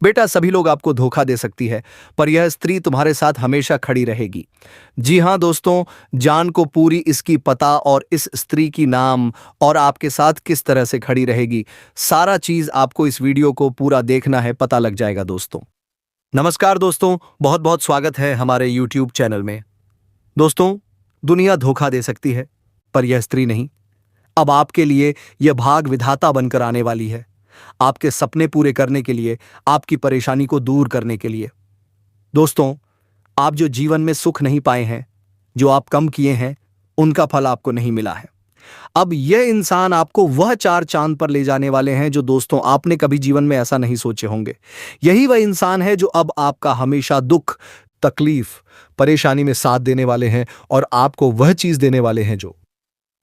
बेटा, सभी लोग आपको धोखा दे सकती है, पर यह स्त्री तुम्हारे साथ हमेशा खड़ी रहेगी। जी हां दोस्तों, जान को पूरी इसकी पता और इस स्त्री की नाम और आपके साथ किस तरह से खड़ी रहेगी, सारा चीज आपको इस वीडियो को पूरा देखना है, पता लग जाएगा दोस्तों। नमस्कार दोस्तों, बहुत बहुत स्वागत है हमारे YouTube चैनल में। दोस्तों, दुनिया धोखा दे सकती है, पर यह स्त्री नहीं। अब आपके लिए यह भाग विधाता बनकर आने वाली है, आपके सपने पूरे करने के लिए, आपकी परेशानी को दूर करने के लिए। दोस्तों, आप जो जीवन में सुख नहीं पाए हैं, जो आप कम किए हैं, उनका फल आपको नहीं मिला है। अब यह इंसान आपको वह चार चांद पर ले जाने वाले हैं जो दोस्तों आपने कभी जीवन में ऐसा नहीं सोचे होंगे। यही वह इंसान है जो अब आपका हमेशा दुख, तकलीफ, परेशानी में साथ देने वाले हैं और आपको वह चीज देने वाले हैं जो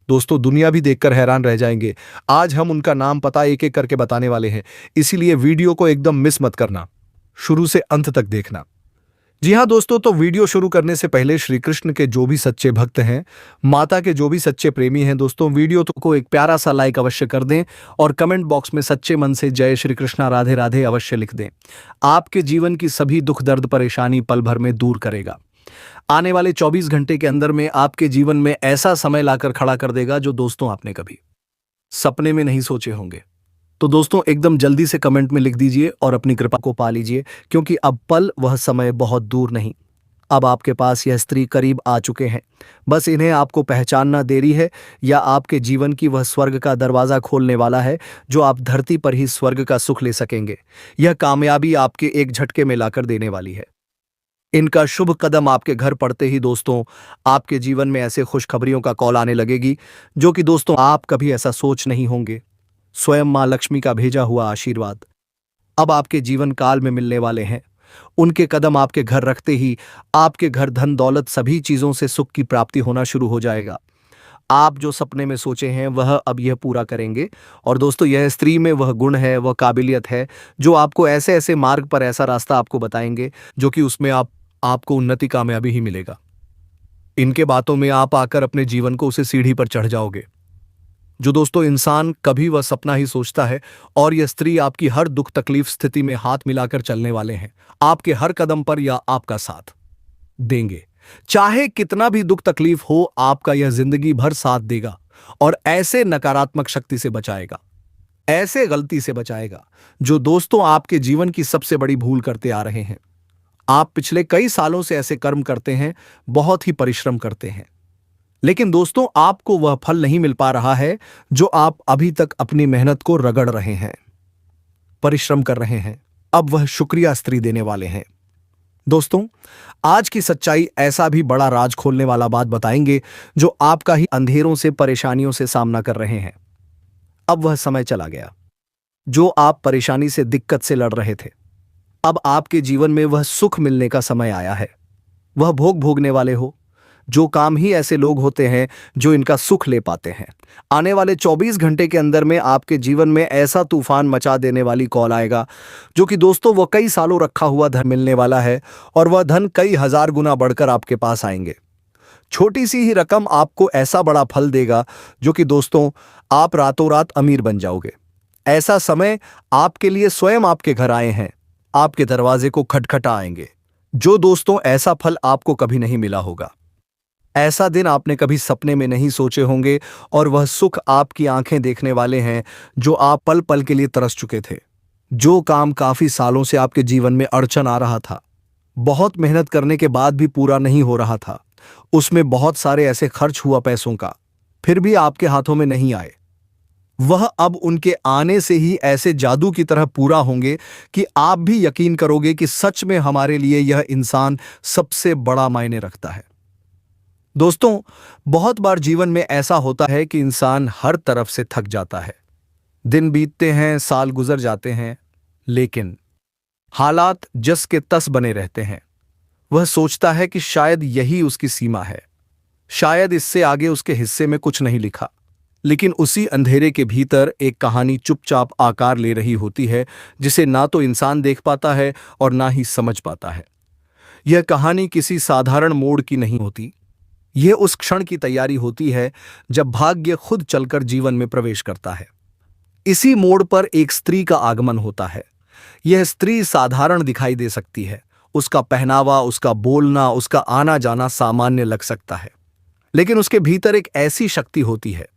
दोस्तों दुनिया भी देखकर हैरान रह जाएंगे। आज हम उनका नाम पता एक एक करके बताने वाले हैं, इसीलिए वीडियो को एकदम मिस मत करना, शुरू से अंत तक देखना। जी हां दोस्तों, तो वीडियो शुरू करने से पहले श्री कृष्ण के जो भी सच्चे भक्त हैं, माता के जो भी सच्चे प्रेमी हैं दोस्तों, वीडियो तो को एक प्यारा सा लाइक अवश्य कर दें और कमेंट बॉक्स में सच्चे मन से जय श्री कृष्णा राधे राधे अवश्य लिख दें। आपके जीवन की सभी दुख दर्द परेशानी पल भर में दूर करेगा। आने वाले 24 घंटे के अंदर में आपके जीवन में ऐसा समय लाकर खड़ा कर देगा जो दोस्तों आपने कभी सपने में नहीं सोचे होंगे। तो दोस्तों एकदम जल्दी से कमेंट में लिख दीजिए और अपनी कृपा को पा लीजिए, क्योंकि अब पल वह समय बहुत दूर नहीं, अब आपके पास यह स्त्री करीब आ चुके हैं। बस इन्हें आपको पहचानना देरी है, या आपके जीवन की वह स्वर्ग का दरवाजा खोलने वाला है जो आप धरती पर ही स्वर्ग का सुख ले सकेंगे। यह कामयाबी आपके एक झटके में लाकर देने वाली है। इनका शुभ कदम आपके घर पड़ते ही दोस्तों आपके जीवन में ऐसे खुशखबरियों का कॉल आने लगेगी जो कि दोस्तों आप कभी ऐसा सोच नहीं होंगे। स्वयं मां लक्ष्मी का भेजा हुआ आशीर्वाद अब आपके जीवन काल में मिलने वाले हैं। उनके कदम आपके घर रखते ही आपके घर धन दौलत सभी चीजों से सुख की प्राप्ति होना शुरू हो जाएगा। आप जो सपने में सोचे हैं वह अब यह पूरा करेंगे। और दोस्तों यह स्त्री में वह गुण है, वह काबिलियत है जो आपको ऐसे ऐसे मार्ग पर ऐसा रास्ता आपको बताएंगे जो कि उसमें आपको उन्नति कामयाबी ही मिलेगा। इनके बातों में आप आकर अपने जीवन को उसे सीढ़ी पर चढ़ जाओगे जो दोस्तों इंसान कभी वह सपना ही सोचता है। और यह स्त्री आपकी हर दुख तकलीफ स्थिति में हाथ मिलाकर चलने वाले हैं, आपके हर कदम पर या आपका साथ देंगे। चाहे कितना भी दुख तकलीफ हो, आपका यह जिंदगी भर साथ देगा और ऐसे नकारात्मक शक्ति से बचाएगा, ऐसे गलती से बचाएगा जो दोस्तों आपके जीवन की सबसे बड़ी भूल करते आ रहे हैं। आप पिछले कई सालों से ऐसे कर्म करते हैं, बहुत ही परिश्रम करते हैं, लेकिन दोस्तों आपको वह फल नहीं मिल पा रहा है जो आप अभी तक अपनी मेहनत को रगड़ रहे हैं, परिश्रम कर रहे हैं। अब वह शुक्रिया स्त्री देने वाले हैं। दोस्तों आज की सच्चाई ऐसा भी बड़ा राज खोलने वाला बात बताएंगे जो आपका ही अंधेरों से परेशानियों से सामना कर रहे हैं। अब वह समय चला गया जो आप परेशानी से दिक्कत से लड़ रहे थे। अब आपके जीवन में वह सुख मिलने का समय आया है। वह भोग भोगने वाले हो, जो काम ही ऐसे लोग होते हैं जो इनका सुख ले पाते हैं। आने वाले 24 घंटे के अंदर में आपके जीवन में ऐसा तूफान मचा देने वाली कॉल आएगा जो कि दोस्तों वह कई सालों रखा हुआ धन मिलने वाला है और वह धन कई हजार गुना बढ़कर आपके पास आएंगे। छोटी सी ही रकम आपको ऐसा बड़ा फल देगा जो कि दोस्तों आप रातों रात अमीर बन जाओगे। ऐसा समय आपके लिए स्वयं आपके घर आए हैं, आपके दरवाजे को खटखटा आएंगे, जो दोस्तों ऐसा फल आपको कभी नहीं मिला होगा। ऐसा दिन आपने कभी सपने में नहीं सोचे होंगे और वह सुख आपकी आंखें देखने वाले हैं जो आप पल पल के लिए तरस चुके थे। जो काम काफी सालों से आपके जीवन में अड़चन आ रहा था, बहुत मेहनत करने के बाद भी पूरा नहीं हो रहा था, उसमें बहुत सारे ऐसे खर्च हुआ पैसों का, फिर भी आपके हाथों में नहीं आए, वह अब उनके आने से ही ऐसे जादू की तरह पूरा होंगे कि आप भी यकीन करोगे कि सच में हमारे लिए यह इंसान सबसे बड़ा मायने रखता है। दोस्तों बहुत बार जीवन में ऐसा होता है कि इंसान हर तरफ से थक जाता है, दिन बीतते हैं, साल गुजर जाते हैं, लेकिन हालात जस के तस बने रहते हैं। वह सोचता है कि शायद यही उसकी सीमा है, शायद इससे आगे उसके हिस्से में कुछ नहीं लिखा। लेकिन उसी अंधेरे के भीतर एक कहानी चुपचाप आकार ले रही होती है जिसे ना तो इंसान देख पाता है और ना ही समझ पाता है। यह कहानी किसी साधारण मोड़ की नहीं होती, यह उस क्षण की तैयारी होती है जब भाग्य खुद चलकर जीवन में प्रवेश करता है। इसी मोड़ पर एक स्त्री का आगमन होता है यह स्त्री साधारण दिखाई दे सकती है, उसका पहनावा, उसका बोलना, उसका आना जाना सामान्य लग सकता है, लेकिन उसके भीतर एक ऐसी शक्ति होती है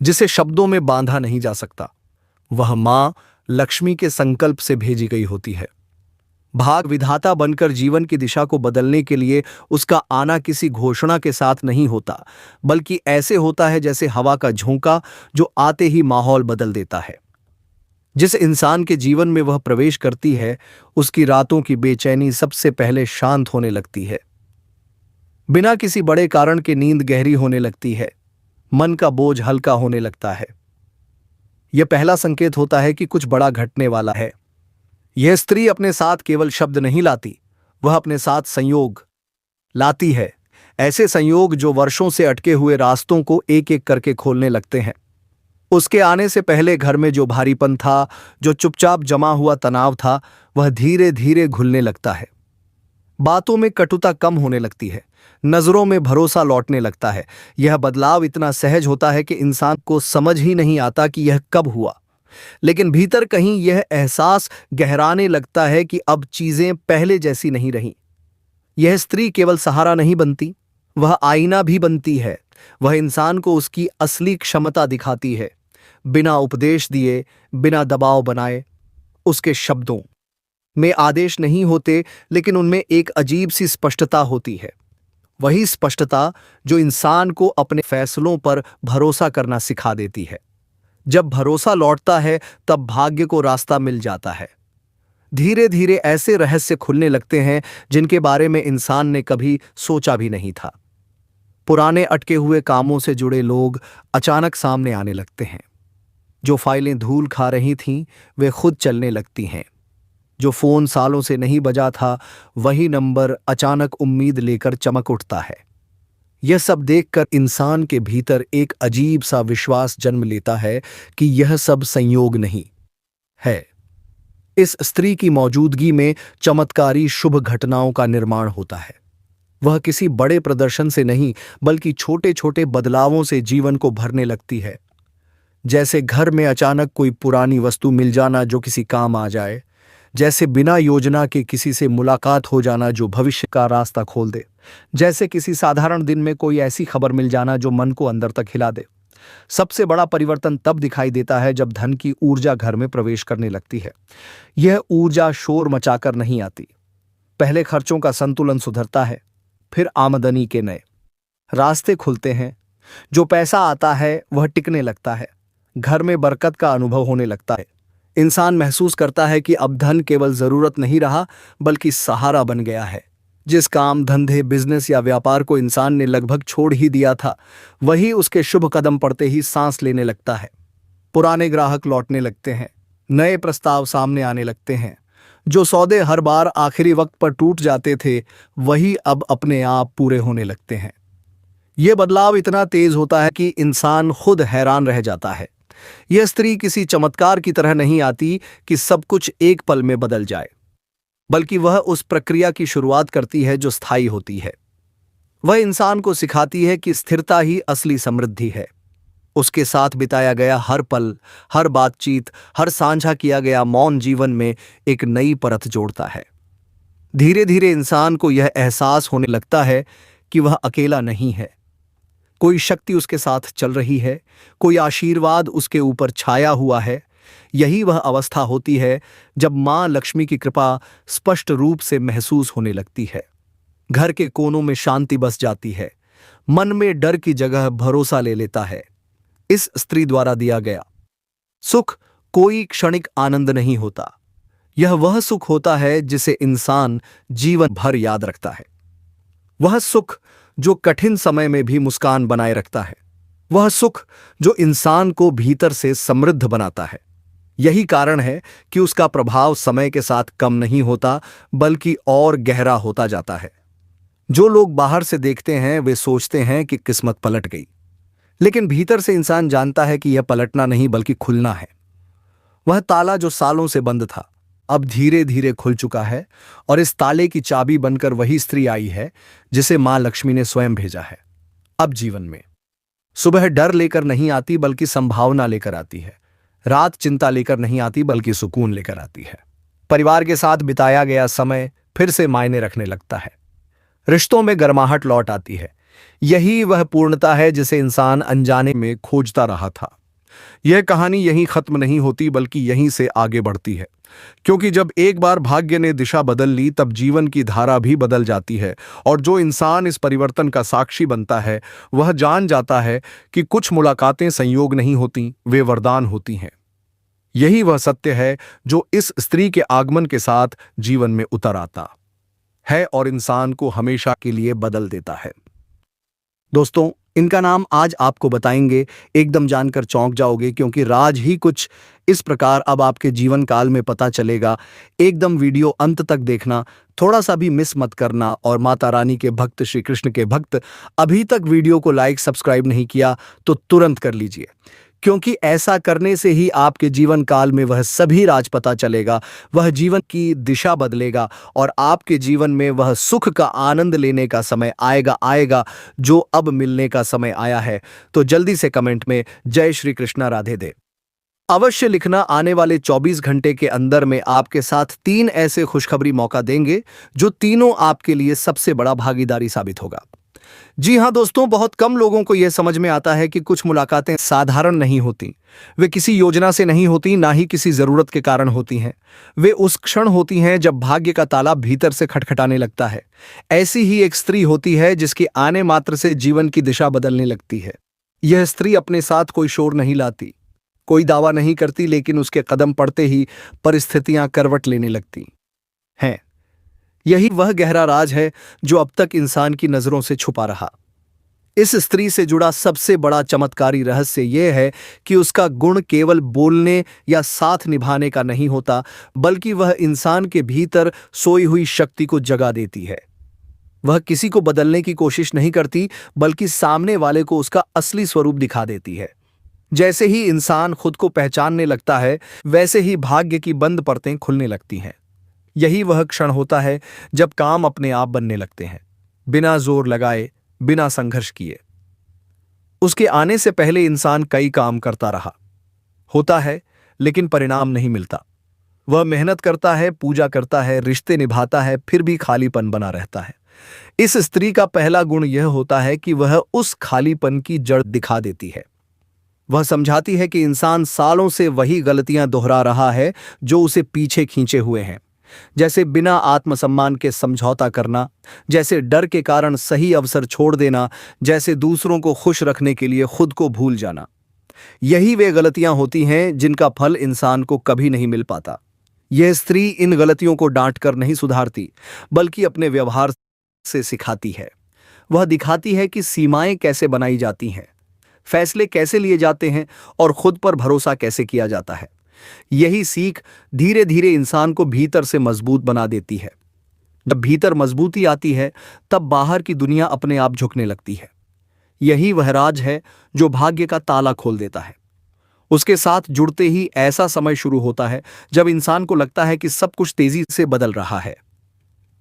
जिसे शब्दों में बांधा नहीं जा सकता। वह मां लक्ष्मी के संकल्प से भेजी गई होती है। भाग विधाता बनकर जीवन की दिशा को बदलने के लिए उसका आना किसी घोषणा के साथ नहीं होता, बल्कि ऐसे होता है जैसे हवा का झोंका जो आते ही माहौल बदल देता है। जिस इंसान के जीवन में वह प्रवेश करती है, उसकी रातों की बेचैनी सबसे पहले शांत होने लगती है। बिना किसी बड़े कारण के नींद गहरी होने लगती है, मन का बोझ हल्का होने लगता है। यह पहला संकेत होता है कि कुछ बड़ा घटने वाला है। यह स्त्री अपने साथ केवल शब्द नहीं लाती, वह अपने साथ संयोग लाती है, ऐसे संयोग जो वर्षों से अटके हुए रास्तों को एक एक करके खोलने लगते हैं। उसके आने से पहले घर में जो भारीपन था, जो चुपचाप जमा हुआ तनाव था, वह धीरे धीरे घुलने लगता है। बातों में कटुता कम होने लगती है, नजरों में भरोसा लौटने लगता है। यह बदलाव इतना सहज होता है कि इंसान को समझ ही नहीं आता कि यह कब हुआ, लेकिन भीतर कहीं यह एहसास गहराने लगता है कि अब चीजें पहले जैसी नहीं रहीं। यह स्त्री केवल सहारा नहीं बनती, वह आईना भी बनती है। वह इंसान को उसकी असली क्षमता दिखाती है, बिना उपदेश दिए, बिना दबाव बनाए। उसके शब्दों में आदेश नहीं होते, लेकिन उनमें एक अजीब सी स्पष्टता होती है। वही स्पष्टता जो इंसान को अपने फैसलों पर भरोसा करना सिखा देती है। जब भरोसा लौटता है, तब भाग्य को रास्ता मिल जाता है। धीरे धीरे ऐसे रहस्य खुलने लगते हैं जिनके बारे में इंसान ने कभी सोचा भी नहीं था। पुराने अटके हुए कामों से जुड़े लोग अचानक सामने आने लगते हैं। जो फाइलें धूल खा रही थीं, वे खुद चलने लगती हैं। जो फोन सालों से नहीं बजा था, वही नंबर अचानक उम्मीद लेकर चमक उठता है। यह सब देखकर इंसान के भीतर एक अजीब सा विश्वास जन्म लेता है कि यह सब संयोग नहीं है। इस स्त्री की मौजूदगी में चमत्कारी शुभ घटनाओं का निर्माण होता है। वह किसी बड़े प्रदर्शन से नहीं, बल्कि छोटे छोटे बदलावों से जीवन को भरने लगती है। जैसे घर में अचानक कोई पुरानी वस्तु मिल जाना जो किसी काम आ जाए, जैसे बिना योजना के किसी से मुलाकात हो जाना जो भविष्य का रास्ता खोल दे, जैसे किसी साधारण दिन में कोई ऐसी खबर मिल जाना जो मन को अंदर तक हिला दे। सबसे बड़ा परिवर्तन तब दिखाई देता है जब धन की ऊर्जा घर में प्रवेश करने लगती है। यह ऊर्जा शोर मचाकर नहीं आती। पहले खर्चों का संतुलन सुधरता है, फिर आमदनी के नए रास्ते खुलते हैं। जो पैसा आता है वह टिकने लगता है, घर में बरकत का अनुभव होने लगता है। इंसान महसूस करता है कि अब धन केवल जरूरत नहीं रहा, बल्कि सहारा बन गया है। जिस काम, धंधे, बिजनेस या व्यापार को इंसान ने लगभग छोड़ ही दिया था, वही उसके शुभ कदम पड़ते ही सांस लेने लगता है। पुराने ग्राहक लौटने लगते हैं, नए प्रस्ताव सामने आने लगते हैं। जो सौदे हर बार आखिरी वक्त पर टूट जाते थे, वही अब अपने आप पूरे होने लगते हैं। यह बदलाव इतना तेज होता है कि इंसान खुद हैरान रह जाता है। यह स्त्री किसी चमत्कार की तरह नहीं आती कि सब कुछ एक पल में बदल जाए, बल्कि वह उस प्रक्रिया की शुरुआत करती है जो स्थायी होती है। वह इंसान को सिखाती है कि स्थिरता ही असली समृद्धि है। उसके साथ बिताया गया हर पल, हर बातचीत, हर साझा किया गया मौन जीवन में एक नई परत जोड़ता है। धीरे धीरे इंसान को यह एहसास होने लगता है कि वह अकेला नहीं है। कोई शक्ति उसके साथ चल रही है, कोई आशीर्वाद उसके ऊपर छाया हुआ है। यही वह अवस्था होती है जब मां लक्ष्मी की कृपा स्पष्ट रूप से महसूस होने लगती है। घर के कोनों में शांति बस जाती है, मन में डर की जगह भरोसा ले लेता है। इस स्त्री द्वारा दिया गया सुख कोई क्षणिक आनंद नहीं होता, यह वह सुख होता है जिसे इंसान जीवन भर याद रखता है। वह सुख जो कठिन समय में भी मुस्कान बनाए रखता है, वह सुख जो इंसान को भीतर से समृद्ध बनाता है। यही कारण है कि उसका प्रभाव समय के साथ कम नहीं होता, बल्कि और गहरा होता जाता है। जो लोग बाहर से देखते हैं वे सोचते हैं कि किस्मत पलट गई, लेकिन भीतर से इंसान जानता है कि यह पलटना नहीं बल्कि खुलना है। वह ताला जो सालों से बंद था अब धीरे धीरे खुल चुका है, और इस ताले की चाबी बनकर वही स्त्री आई है जिसे मां लक्ष्मी ने स्वयं भेजा है। अब जीवन में सुबह डर लेकर नहीं आती बल्कि संभावना लेकर आती है। रात चिंता लेकर नहीं आती बल्कि सुकून लेकर आती है। परिवार के साथ बिताया गया समय फिर से मायने रखने लगता है। रिश्तों में गर्माहट लौट आती है। यही वह पूर्णता है जिसे इंसान अनजाने में खोजता रहा था। यह कहानी यहीं खत्म नहीं होती, बल्कि यहीं से आगे बढ़ती है, क्योंकि जब एक बार भाग्य ने दिशा बदल ली, तब जीवन की धारा भी बदल जाती है। और जो इंसान इस परिवर्तन का साक्षी बनता है, वह जान जाता है कि कुछ मुलाकातें संयोग नहीं होती, वे वरदान होती हैं। यही वह सत्य है जो इस स्त्री के आगमन के साथ जीवन में उतर आता है और इंसान को हमेशा के लिए बदल देता है। दोस्तों, इनका नाम आज आपको बताएंगे, एकदम जानकर चौंक जाओगे, क्योंकि राज ही कुछ इस प्रकार अब आपके जीवन काल में पता चलेगा। एकदम वीडियो अंत तक देखना, थोड़ा सा भी मिस मत करना। और माता रानी के भक्त, श्री कृष्ण के भक्त, अभी तक वीडियो को लाइक सब्सक्राइब नहीं किया तो तुरंत कर लीजिए, क्योंकि ऐसा करने से ही आपके जीवन काल में वह सभी राज पता चलेगा, वह जीवन की दिशा बदलेगा और आपके जीवन में वह सुख का आनंद लेने का समय आएगा जो अब मिलने का समय आया है। तो जल्दी से कमेंट में जय श्री कृष्णा राधे दे अवश्य लिखना। आने वाले 24 घंटे के अंदर में आपके साथ 3 ऐसे खुशखबरी मौका देंगे जो तीनों आपके लिए सबसे बड़ा भागीदारी साबित होगा। जी हां दोस्तों, बहुत कम लोगों को यह समझ में आता है कि कुछ मुलाकातें साधारण नहीं होती। वे किसी योजना से नहीं होती, ना ही किसी जरूरत के कारण होती हैं। वे उस क्षण होती हैं जब भाग्य का ताला भीतर से खटखटाने लगता है। ऐसी ही एक स्त्री होती है जिसके आने मात्र से जीवन की दिशा बदलने लगती है। यह स्त्री अपने साथ कोई शोर नहीं लाती, कोई दावा नहीं करती, लेकिन उसके कदम पड़ते ही परिस्थितियां करवट लेने लगती हैं। यही वह गहरा राज है जो अब तक इंसान की नजरों से छुपा रहा। इस स्त्री से जुड़ा सबसे बड़ा चमत्कारी रहस्य यह है कि उसका गुण केवल बोलने या साथ निभाने का नहीं होता, बल्कि वह इंसान के भीतर सोई हुई शक्ति को जगा देती है। वह किसी को बदलने की कोशिश नहीं करती, बल्कि सामने वाले को उसका असली स्वरूप दिखा देती है। जैसे ही इंसान खुद को पहचानने लगता है, वैसे ही भाग्य की बंद परतें खुलने लगती हैं। यही वह क्षण होता है जब काम अपने आप बनने लगते हैं, बिना जोर लगाए, बिना संघर्ष किए। उसके आने से पहले इंसान कई काम करता रहा होता है, लेकिन परिणाम नहीं मिलता। वह मेहनत करता है, पूजा करता है, रिश्ते निभाता है, फिर भी खालीपन बना रहता है। इस स्त्री का पहला गुण यह होता है कि वह उस खालीपन की जड़ दिखा देती है। वह समझाती है कि इंसान सालों से वही गलतियां दोहरा रहा है जो उसे पीछे खींचे हुए हैं, जैसे बिना आत्मसम्मान के समझौता करना, जैसे डर के कारण सही अवसर छोड़ देना, जैसे दूसरों को खुश रखने के लिए खुद को भूल जाना। यही वे गलतियां होती हैं जिनका फल इंसान को कभी नहीं मिल पाता। यह स्त्री इन गलतियों को डांट कर नहीं सुधारती, बल्कि अपने व्यवहार से सिखाती है। वह दिखाती है कि सीमाएं कैसे बनाई जाती हैं, फैसले कैसे लिए जाते हैं और खुद पर भरोसा कैसे किया जाता है। यही सीख धीरे धीरे इंसान को भीतर से मजबूत बना देती है। जब भीतर मजबूती आती है, तब बाहर की दुनिया अपने आप झुकने लगती है। यही वह राज है जो भाग्य का ताला खोल देता है। उसके साथ जुड़ते ही ऐसा समय शुरू होता है जब इंसान को लगता है कि सब कुछ तेजी से बदल रहा है।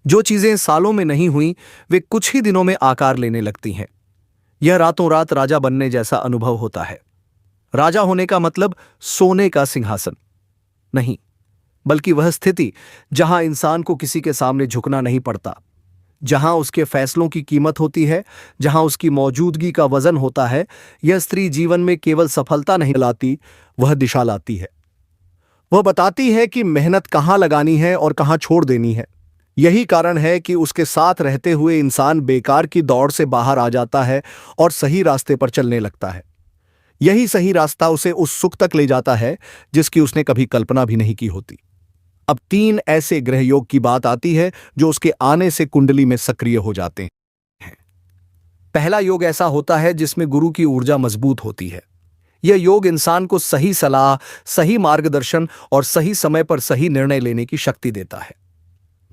जो चीजें सालों में नहीं हुई, वे कुछ ही दिनों में आकार लेने लगती हैं। यह रातों रात राजा बनने जैसा अनुभव होता है। राजा होने का मतलब सोने का सिंहासन नहीं, बल्कि वह स्थिति जहां इंसान को किसी के सामने झुकना नहीं पड़ता, जहां उसके फैसलों की कीमत होती है, जहां उसकी मौजूदगी का वजन होता है। यह स्त्री जीवन में केवल सफलता नहीं लाती, वह दिशा लाती है। वह बताती है कि मेहनत कहां लगानी है और कहां छोड़ देनी है। यही कारण है कि उसके साथ रहते हुए इंसान बेकार की दौड़ से बाहर आ जाता है और सही रास्ते पर चलने लगता है। यही सही रास्ता उसे उस सुख तक ले जाता है जिसकी उसने कभी कल्पना भी नहीं की होती। अब 3 ऐसे ग्रह योग की बात आती है जो उसके आने से कुंडली में सक्रिय हो जाते हैं। पहला योग ऐसा होता है जिसमें गुरु की ऊर्जा मजबूत होती है। यह योग इंसान को सही सलाह, सही मार्गदर्शन और सही समय पर सही निर्णय लेने की शक्ति देता है।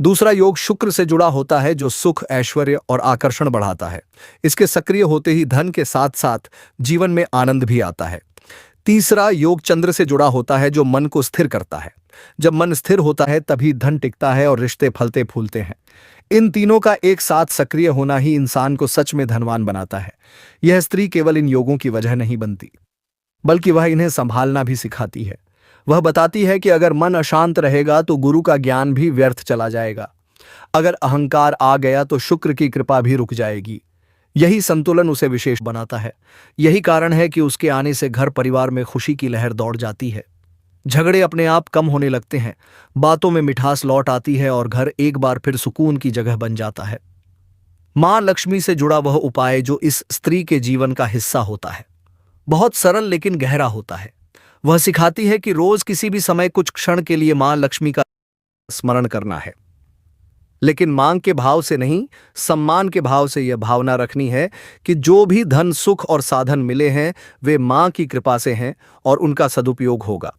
दूसरा योग शुक्र से जुड़ा होता है जो सुख, ऐश्वर्य और आकर्षण बढ़ाता है। इसके सक्रिय होते ही धन के साथ साथ जीवन में आनंद भी आता है। तीसरा योग चंद्र से जुड़ा होता है जो मन को स्थिर करता है। जब मन स्थिर होता है तभी धन टिकता है और रिश्ते फलते फूलते हैं। इन तीनों का एक साथ सक्रिय होना ही इंसान को सच में धनवान बनाता है। यह स्त्री केवल इन योगों की वजह नहीं बनती, बल्कि वह इन्हें संभालना भी सिखाती है। वह बताती है कि अगर मन अशांत रहेगा तो गुरु का ज्ञान भी व्यर्थ चला जाएगा। अगर अहंकार आ गया तो शुक्र की कृपा भी रुक जाएगी। यही संतुलन उसे विशेष बनाता है। यही कारण है कि उसके आने से घर परिवार में खुशी की लहर दौड़ जाती है। झगड़े अपने आप कम होने लगते हैं, बातों में मिठास लौट आती है और घर एक बार फिर सुकून की जगह बन जाता है। मां लक्ष्मी से जुड़ा वह उपाय जो इस स्त्री के जीवन का हिस्सा होता है, बहुत सरल लेकिन गहरा होता है। वह सिखाती है कि रोज किसी भी समय कुछ क्षण के लिए मां लक्ष्मी का स्मरण करना है, लेकिन मांग के भाव से नहीं, सम्मान के भाव से यह भावना रखनी है कि जो भी धन, सुख और साधन मिले हैं वे मां की कृपा से हैं और उनका सदुपयोग होगा।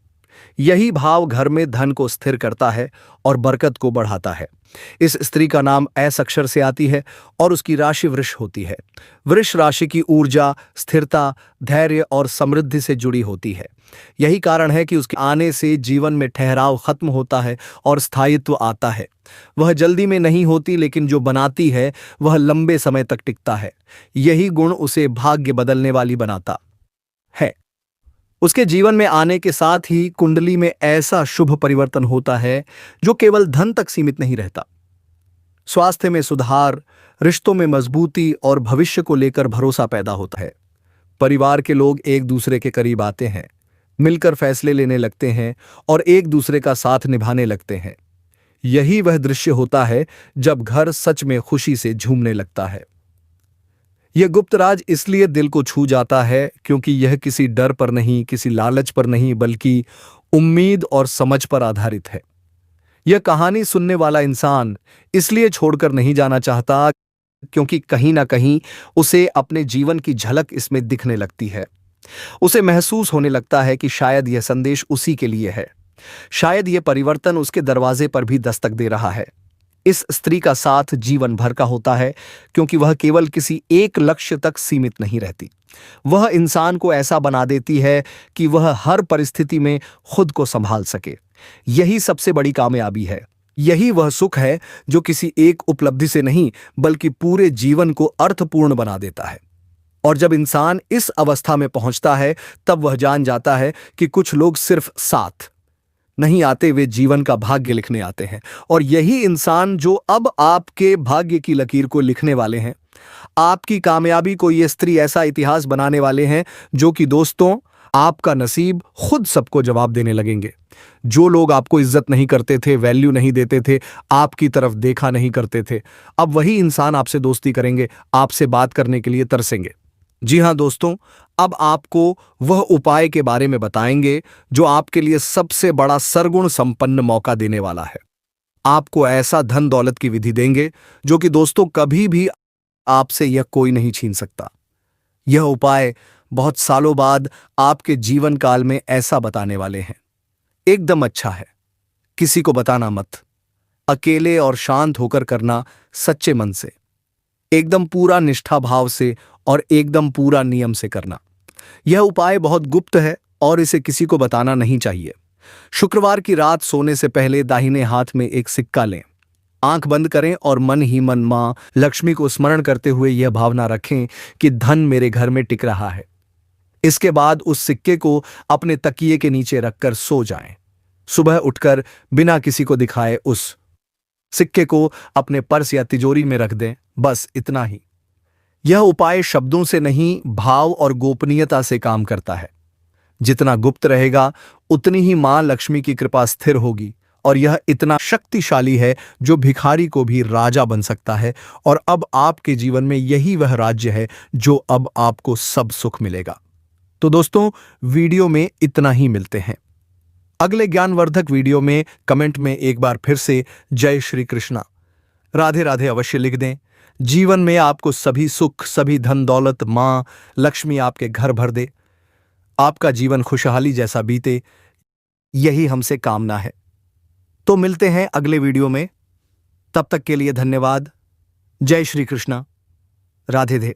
यही भाव घर में धन को स्थिर करता है और बरकत को बढ़ाता है। इस स्त्री का नाम एस अक्षर से आती है और उसकी राशि वृष होती है। वृष राशि की ऊर्जा, स्थिरता, धैर्य और समृद्धि से जुड़ी होती है। यही कारण है कि उसके आने से जीवन में ठहराव खत्म होता है और स्थायित्व आता है। वह जल्दी में नहीं होती, लेकिन जो बनाती है वह लंबे समय तक टिकता है। यही गुण उसे भाग्य बदलने वाली बनाता है। उसके जीवन में आने के साथ ही कुंडली में ऐसा शुभ परिवर्तन होता है जो केवल धन तक सीमित नहीं रहता। स्वास्थ्य में सुधार, रिश्तों में मजबूती और भविष्य को लेकर भरोसा पैदा होता है। परिवार के लोग एक दूसरे के करीब आते हैं, मिलकर फैसले लेने लगते हैं और एक दूसरे का साथ निभाने लगते हैं। यही वह दृश्य होता है जब घर सच में खुशी से झूमने लगता है। यह गुप्त राज इसलिए दिल को छू जाता है क्योंकि यह किसी डर पर नहीं, किसी लालच पर नहीं, बल्कि उम्मीद और समझ पर आधारित है। यह कहानी सुनने वाला इंसान इसलिए छोड़कर नहीं जाना चाहता क्योंकि कहीं ना कहीं उसे अपने जीवन की झलक इसमें दिखने लगती है। उसे महसूस होने लगता है कि शायद यह संदेश उसी के लिए है। शायद यह परिवर्तन उसके दरवाजे पर भी दस्तक दे रहा है। इस स्त्री का साथ जीवन भर का होता है क्योंकि वह केवल किसी एक लक्ष्य तक सीमित नहीं रहती। वह इंसान को ऐसा बना देती है कि वह हर परिस्थिति में खुद को संभाल सके। यही सबसे बड़ी कामयाबी है। यही वह सुख है जो किसी एक उपलब्धि से नहीं, बल्कि पूरे जीवन को अर्थपूर्ण बना देता है। और जब इंसान इस अवस्था में पहुंचता है तब वह जान जाता है कि कुछ लोग सिर्फ साथ नहीं आते, वे जीवन का भाग्य लिखने आते हैं। और यही इंसान जो अब आपके भाग्य की लकीर को लिखने वाले हैं। आपकी कामयाबी को ये स्त्री ऐसा इतिहास बनाने वाले हैं जो कि दोस्तों आपका नसीब खुद सबको जवाब देने लगेंगे। जो लोग आपको इज्जत नहीं करते थे, वैल्यू नहीं देते थे, आपकी तरफ देखा नहीं करते थे, अब वही इंसान आपसे दोस्ती करेंगे, आपसे बात करने के लिए तरसेंगे। जी हां दोस्तों, अब आपको वह उपाय के बारे में बताएंगे जो आपके लिए सबसे बड़ा सरगुण संपन्न मौका देने वाला है। आपको ऐसा धन दौलत की विधि देंगे जो कि दोस्तों कभी भी आपसे यह कोई नहीं छीन सकता। यह उपाय बहुत सालों बाद आपके जीवन काल में ऐसा बताने वाले हैं। एकदम अच्छा है, किसी को बताना मत, अकेले और शांत होकर करना, सच्चे मन से, एकदम पूरा निष्ठा भाव से और एकदम पूरा नियम से करना। यह उपाय बहुत गुप्त है और इसे किसी को बताना नहीं चाहिए। शुक्रवार की रात सोने से पहले दाहिने हाथ में एक सिक्का लें, आंख बंद करें और मन ही मन मां लक्ष्मी को स्मरण करते हुए यह भावना रखें कि धन मेरे घर में टिक रहा है। इसके बाद उस सिक्के को अपने तकिए के नीचे रखकर सो जाएं। सुबह उठकर बिना किसी को दिखाए उस सिक्के को अपने पर्स या तिजोरी में रख दें, बस इतना ही। यह उपाय शब्दों से नहीं, भाव और गोपनीयता से काम करता है। जितना गुप्त रहेगा उतनी ही मां लक्ष्मी की कृपा स्थिर होगी और यह इतना शक्तिशाली है जो भिखारी को भी राजा बन सकता है। और अब आपके जीवन में यही वह राज्य है जो अब आपको सब सुख मिलेगा। तो दोस्तों, वीडियो में इतना ही, मिलते हैं अगले ज्ञानवर्धक वीडियो में। कमेंट में एक बार फिर से जय श्री कृष्णा, राधे राधे अवश्य लिख दें। जीवन में आपको सभी सुख, सभी धन दौलत मां लक्ष्मी आपके घर भर दे, आपका जीवन खुशहाली जैसा बीते, यही हमसे कामना है। तो मिलते हैं अगले वीडियो में, तब तक के लिए धन्यवाद। जय श्री कृष्णा, राधे राधे।